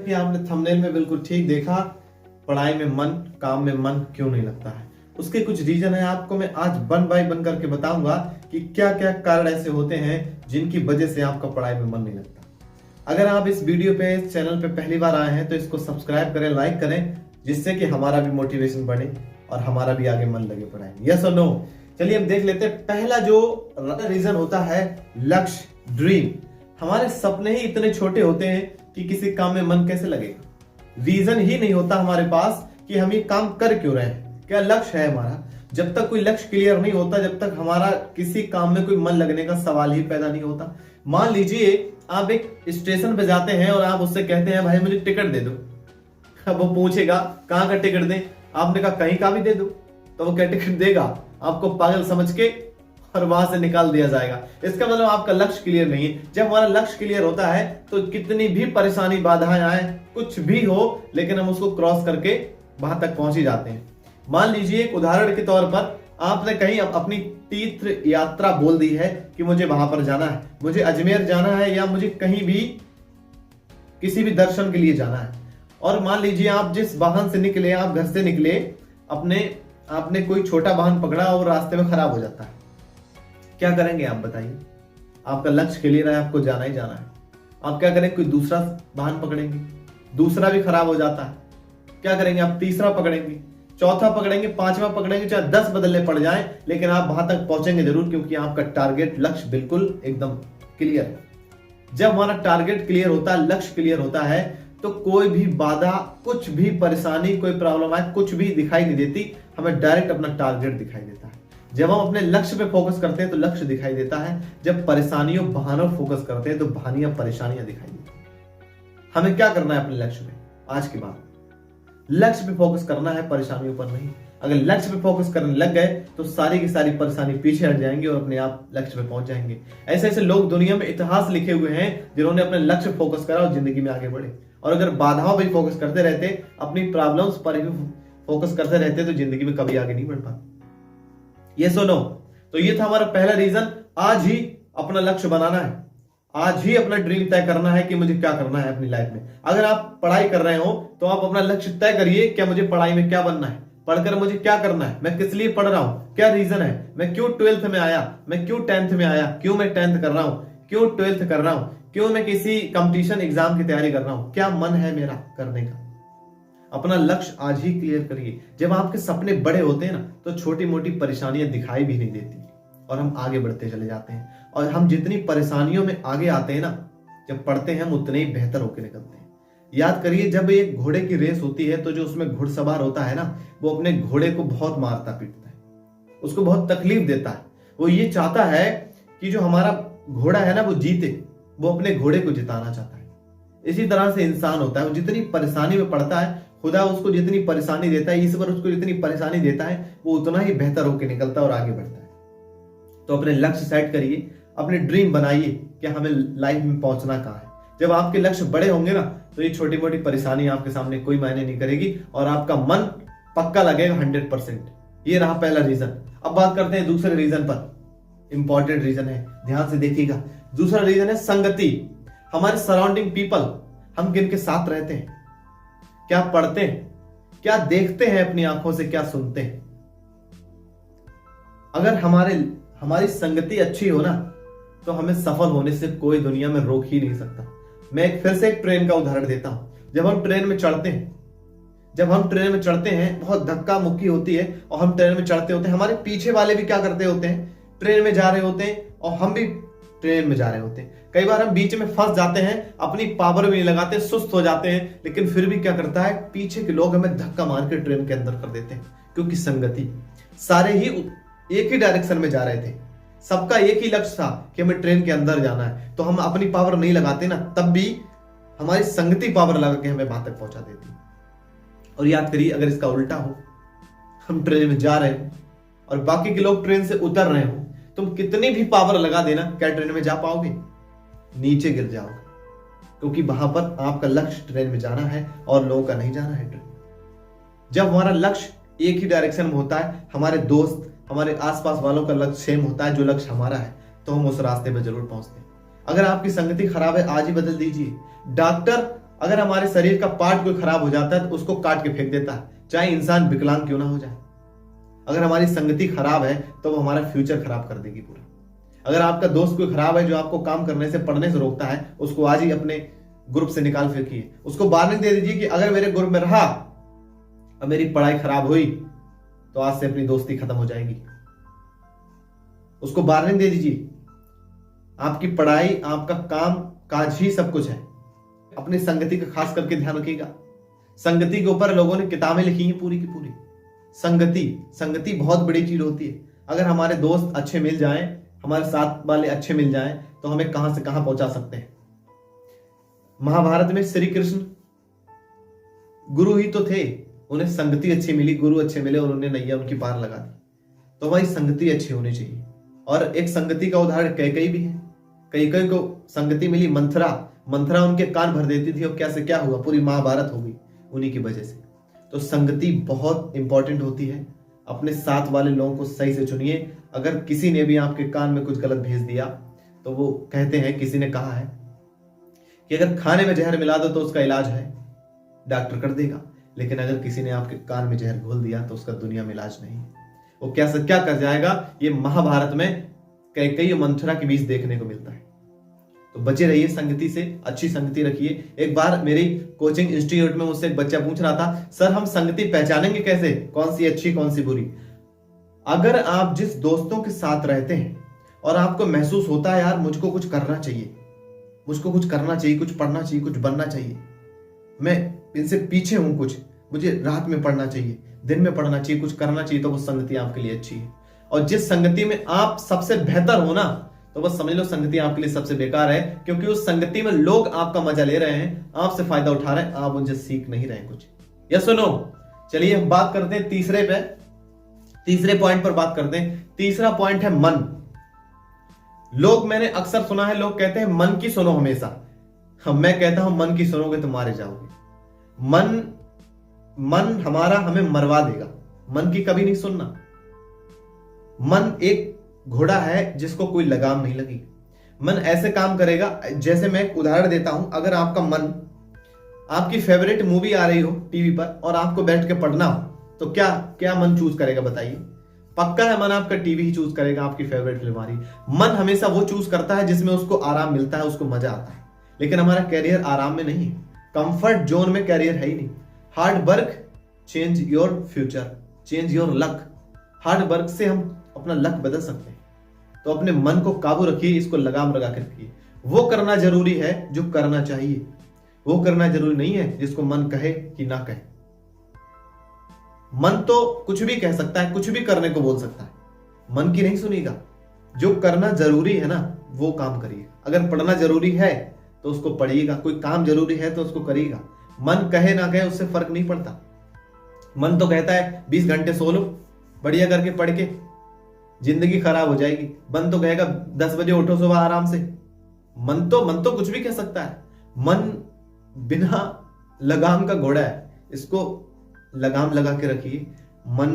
कि आपने थंबनेल में बिल्कुल ठीक देखा, पढ़ाई में मन, काम में मन क्यों नहीं लगता है। उसके कुछ रीजन है, आपको मैं आज वन बाय वन करके बताऊंगा कि क्या क्या कारण ऐसे होते हैं जिनकी वजह से आपका पढ़ाई में मन नहीं लगता। अगर आप इस वीडियो पे, इस चैनल पे पहली बार आए हैं तो इसको सब्सक्राइब करें, लाइक करें, जिससे कि हमारा भी मोटिवेशन बढ़े और हमारा भी आगे मन लगे पढ़ाई में। यस और नो? चलिए हम देख लेते हैं। पहला जो रीजन होता है लक्ष्य, ड्रीम। हमारे सपने ही इतने छोटे होते हैं कि किसी काम में मन कैसे लगेगा। रीजन ही नहीं होता हमारे पास कि हम ये काम कर क्यों रहे हैं, क्या लक्ष्य है हमारा। जब तक कोई लक्ष्य क्लियर नहीं होता, जब तक हमारा किसी काम में कोई मन लगने का सवाल ही पैदा नहीं होता। मान लीजिए आप एक स्टेशन पे जाते हैं और आप उससे कहते हैं भाई मुझे टिकट दे दो। अब वो पूछेगा कहां का टिकट दें, आपने कहा कहीं का भी दे दो, तो वो क्या टिकट देगा? आपको पागल समझ के और वहां से निकाल दिया जाएगा। इसका मतलब आपका लक्ष्य क्लियर नहीं है। जब हमारा लक्ष्य क्लियर होता है तो कितनी भी परेशानी, बाधाएं आए, कुछ भी हो, लेकिन हम उसको क्रॉस करके वहां तक पहुंच ही जाते हैं। मान लीजिए एक उदाहरण के तौर पर आपने कहीं अपनी तीर्थ यात्रा बोल दी है कि मुझे वहां पर जाना है, मुझे अजमेर जाना है, या मुझे कहीं भी किसी भी दर्शन के लिए जाना है। और मान लीजिए आप जिस वाहन से निकले, आप घर से निकले, आपने कोई छोटा वाहन पकड़ा और रास्ते में खराब हो जाता है, क्या करेंगे आप बताइए? आपका लक्ष्य क्लियर है, आपको जाना ही जाना है। आप क्या करेंगे? कोई दूसरा वाहन पकड़ेंगे, दूसरा भी खराब हो जाता है, क्या करेंगे? आप तीसरा पकड़ेंगे, चौथा पकड़ेंगे, पांचवा पकड़ेंगे, चाहे 10 बदलने पड़ जाएं, लेकिन आप वहां तक पहुंचेंगे जरूर, क्योंकि आपका टारगेट, लक्ष्य बिल्कुल एकदम क्लियर है। जब हमारा टारगेट क्लियर होता है, लक्ष्य क्लियर होता है, तो कोई भी बाधा, कुछ भी परेशानी, कोई प्रॉब्लम आए, कुछ भी दिखाई नहीं देती। हमें डायरेक्ट अपना टारगेट दिखाई देता है। जब हम अपने लक्ष्य पे फोकस करते हैं तो लक्ष्य दिखाई देता है। जब परेशानियों, बहानों फोकस करते हैं तो बहानियां, परेशानियां दिखाई देती हैं। हमें क्या करना है अपने लक्ष्य पे? आज के बाद लक्ष्य पे फोकस करना है, परेशानियों पर नहीं। अगर लक्ष्य पे फोकस करने लग गए तो सारी की सारी परेशानी पीछे हट जाएंगी और अपने आप लक्ष्य पे पहुंच जाएंगे। ऐसे ऐसे लोग दुनिया में इतिहास लिखे हुए हैं जिन्होंने अपने लक्ष्य पे फोकस करा और जिंदगी में आगे बढ़े। और अगर बाधाओं पर फोकस करते रहते, अपनी प्रॉब्लम्स पर भी फोकस करते रहते, तो जिंदगी में कभी आगे नहीं बढ़ पाते। यस और नो? तो ये था हमारा पहला रीजन। आज ही अपना लक्ष्य बनाना है, आज ही अपना ड्रीम तय करना है कि मुझे क्या करना है अपनी लाइफ में। अगर आप पढ़ाई कर रहे हो तो आप अपना लक्ष्य तय करिए, क्या मुझे पढ़ाई में क्या बनना है, पढ़कर मुझे क्या करना है, मैं किस लिए पढ़ रहा हूं, क्या रीजन है, मैं क्यों 12th में आया, मैं क्यों 10th में आया, क्यों मैं 10th कर रहा हूं, क्यों 12th कर रहा हूं, क्यों मैं किसी कंपटीशन एग्जाम की तैयारी कर रहा हूं, क्या मन है मेरा करने का। अपना लक्ष्य आज ही क्लियर करिए। जब आपके सपने बड़े होते हैं ना, तो छोटी मोटी परेशानियां दिखाई भी नहीं देती और हम आगे बढ़ते चले जाते हैं। और हम जितनी परेशानियों में आगे आते हैं ना, जब पढ़ते हैं, हम उतने ही बेहतर होकर निकलते हैं। याद करिए, जब एक घोड़े की रेस होती है तो जो उसमें घुड़सवार होता है ना, वो अपने घोड़े को बहुत मारता पीटता है, उसको बहुत तकलीफ देता है। वो ये चाहता है कि जो हमारा घोड़ा है ना वो जीते, वो अपने घोड़े को जिताना चाहता है। इसी तरह से इंसान होता है, वो जितनी परेशानी में पड़ता है, खुदा उसको जितनी परेशानी देता है, ईश्वर उसको जितनी परेशानी देता है, वो उतना ही बेहतर होकर निकलता है और आगे बढ़ता है। तो अपने लक्ष्य सेट करिए, अपने ड्रीम बनाइए कि हमें लाइफ में पहुंचना कहां है। जब आपके लक्ष्य बड़े होंगे ना, तो ये छोटी मोटी परेशानी आपके सामने कोई मायने नहीं करेगी और आपका मन पक्का लगेगा 100%। ये रहा पहला रीजन। अब बात करते हैं दूसरे रीजन पर। इंपॉर्टेंट रीजन है, ध्यान से देखिएगा। दूसरा रीजन है संगति। हमारे सराउंडिंग पीपल, हम किन के साथ रहते हैं, क्या पढ़ते हैं, क्या देखते हैं अपनी आंखों से, क्या सुनते हैं। अगर हमारी संगति अच्छी हो ना, तो हमें सफल होने से कोई दुनिया में रोक ही नहीं सकता। मैं फिर से एक ट्रेन का उदाहरण देता हूं। जब हम ट्रेन में चढ़ते हैं, बहुत धक्का मुक्की होती है और हम ट्रेन में चढ़ते होते हैं। हमारे पीछे वाले भी क्या करते होते हैं, ट्रेन में जा रहे होते हैं और हम भी ट्रेन में जा रहे होते हैं। कई बार हम बीच में फंस जाते हैं, अपनी पावर भी नहीं लगाते, सुस्त हो जाते हैं, लेकिन फिर भी क्या करता है, पीछे के लोग हमें धक्का मार के ट्रेन के अंदर कर देते हैं। क्योंकि संगति, सारे ही एक ही डायरेक्शन में जा रहे थे, सबका एक ही लक्ष्य था कि हमें ट्रेन के अंदर जाना है। तो हम अपनी पावर नहीं लगाते ना, तब भी हमारी संगति पावर लगा के हमें वहां तक पहुंचा देती है। और याद करिए, अगर इसका उल्टा हो, हम ट्रेन में जा रहे हो और बाकी के लोग ट्रेन से उतर रहे हो, तुम कितनी भी पावर लगा देना, क्या ट्रेन में जा पाओगे? नीचे गिर जाओगे, क्योंकि वहां पर आपका लक्ष्य ट्रेन में जाना है और लोगों का नहीं जाना है ट्रेन। जब हमारा लक्ष्य एक ही डायरेक्शन में होता है, हमारे दोस्त, हमारे आसपास वालों का लक्ष्य सेम होता है जो लक्ष्य हमारा है, तो हम उस रास्ते पर जरूर पहुंचते हैं। अगर आपकी संगति खराब है, आज ही बदल दीजिए। डॉक्टर अगर हमारे शरीर का पार्ट कोई खराब हो जाता है तो उसको काट के फेंक देता है, चाहे इंसान विकलांग क्यों ना हो जाए। अगर हमारी संगति खराब है तो वो हमारा फ्यूचर खराब कर देगी पूरा। अगर आपका दोस्त कोई खराब है जो आपको काम करने से, पढ़ने से रोकता है, उसको आज ही अपने ग्रुप से निकाल फेंकिए। उसको वार्निंग दे दीजिए कि अगर मेरे ग्रुप में रहा और मेरी पढ़ाई खराब हुई तो आज से अपनी दोस्ती खत्म हो जाएगी। उसको वार्निंग दे दीजिए। आपकी पढ़ाई, आपका काम काज ही सब कुछ है। अपनी संगति का खास करके ध्यान रखिएगा। संगति के ऊपर लोगों ने किताबें लिखी हैं पूरी की पूरी। संगति बहुत बड़ी चीज होती है। अगर हमारे दोस्त अच्छे मिल जाएं, हमारे साथ वाले अच्छे मिल जाएं, तो हमें कहां से कहां पहुंचा सकते हैं। महाभारत में श्री कृष्ण गुरु ही तो थे, उन्हें संगति अच्छी मिली, गुरु अच्छे मिले और उन्हें नैया उनकी पार लगा दी। तो हमारी संगति अच्छी होनी चाहिए। और एक संगति का उदाहरण कैकेयी भी है। कैकेयी को संगति मिली मंथरा उनके कान भर देती थी और क्या से क्या हुआ, पूरी महाभारत हो गई उन्हीं की वजह से। तो संगति बहुत इंपॉर्टेंट होती है। अपने साथ वाले लोगों को सही से चुनिए। अगर किसी ने भी आपके कान में कुछ गलत भेज दिया तो वो कहते हैं, किसी ने कहा है कि अगर खाने में जहर मिला दो तो उसका इलाज है, डॉक्टर कर देगा, लेकिन अगर किसी ने आपके कान में जहर घोल दिया तो उसका दुनिया में इलाज नहीं। वो क्या से क्या कर जाएगा, ये महाभारत में कैकेयी मंथरा के बीच देखने को मिलता है। तो बचे रहिए संगति से, अच्छी संगति रखिए। एक बार मेरी कोचिंग इंस्टीट्यूट में मुझसे एक बच्चा पूछ रहा था, सर हम संगति पहचानेंगे कैसे, कौन सी अच्छी कौन सी बुरी। अगर आप जिस दोस्तों के साथ रहते हैं और आपको महसूस होता है यार मुझको कुछ करना चाहिए, मुझको कुछ करना चाहिए, कुछ पढ़ना चाहिए, कुछ बनना चाहिए, मैं इनसे पीछे हूं, कुछ मुझे रात में पढ़ना चाहिए, दिन में पढ़ना चाहिए, कुछ करना चाहिए, तो वो संगति आपके लिए अच्छी है। और जिस संगति में आप सबसे बेहतर हो ना, तो बस समझ लो संगति आपके लिए सबसे बेकार है, क्योंकि उस संगति में लोग आपका मजा ले रहे हैं, आपसे फायदा उठा रहे हैं, आप उनसे सीख नहीं रहे कुछ। यस और नो? चलिए हम बात करते हैं तीसरे पॉइंट पर बात करते हैं। तीसरा पॉइंट है मन। लोग, मैंने अक्सर सुना है, लोग कहते हैं मन की सुनो हमेशा। मैं कहता हूं मन की सुनोगे तो मारे जाओगे। मन हमारा हमें मरवा देगा। मन की कभी नहीं सुनना। मन एक घोड़ा है जिसको कोई लगाम नहीं लगी। मन ऐसे काम करेगा, जैसे मैं एक उदाहरण देता हूं। अगर आपका मन, आपकी फेवरेट मूवी आ रही हो टीवी पर और आपको बैठ के पढ़ना हो, तो क्या मन चूज करेगा बताइए? पक्का है मन आपका टीवी ही चूज करेगा, आपकी फेवरेट फिल्म आ रही। मन हमेशा वो चूज करता है जिसमें उसको आराम मिलता है, उसको मजा आता है। लेकिन हमारा कैरियर आराम में नहीं है, कंफर्ट जोन में कैरियर है ही नहीं। Hard work change your future, change your luck. Hard work से हम अपना लक बदल सकते हैं। तो अपने मन को काबू रखिए, इसको लगाम लगा के रखिए। वो करना जरूरी है जो करना चाहिए, वो करना जरूरी नहीं है जिसको मन कहे कि ना कहे। मन तो कुछ भी कह सकता है, कुछ भी करने को बोल सकता है, मन की नहीं सुनिएगा। जो करना जरूरी है ना वो काम करिए। अगर पढ़ना जरूरी है तो उसको पढ़िएगा, कोई काम जरूरी है तो उसको करिएगा। मन कहे ना कहे उससे फर्क नहीं पड़ता। मन तो कहता है 20 घंटे सो लो बढ़िया करके पढ़ के, जिंदगी खराब हो जाएगी। मन तो कहेगा 10 बजे उठो सुबह आराम से। मन तो कुछ भी कह सकता है। मन बिना लगाम का घोड़ा है, इसको लगाम लगा के रखिए। मन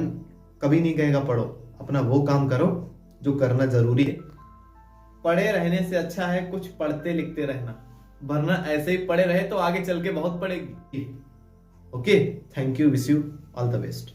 कभी नहीं कहेगा पढ़ो, अपना वो काम करो जो करना जरूरी है। पढ़े रहने से अच्छा है कुछ पढ़ते लिखते रहना, वरना ऐसे ही पढ़े रहे तो आगे चल के बहुत पढ़ेगी। Okay, thank you, wish you all the best.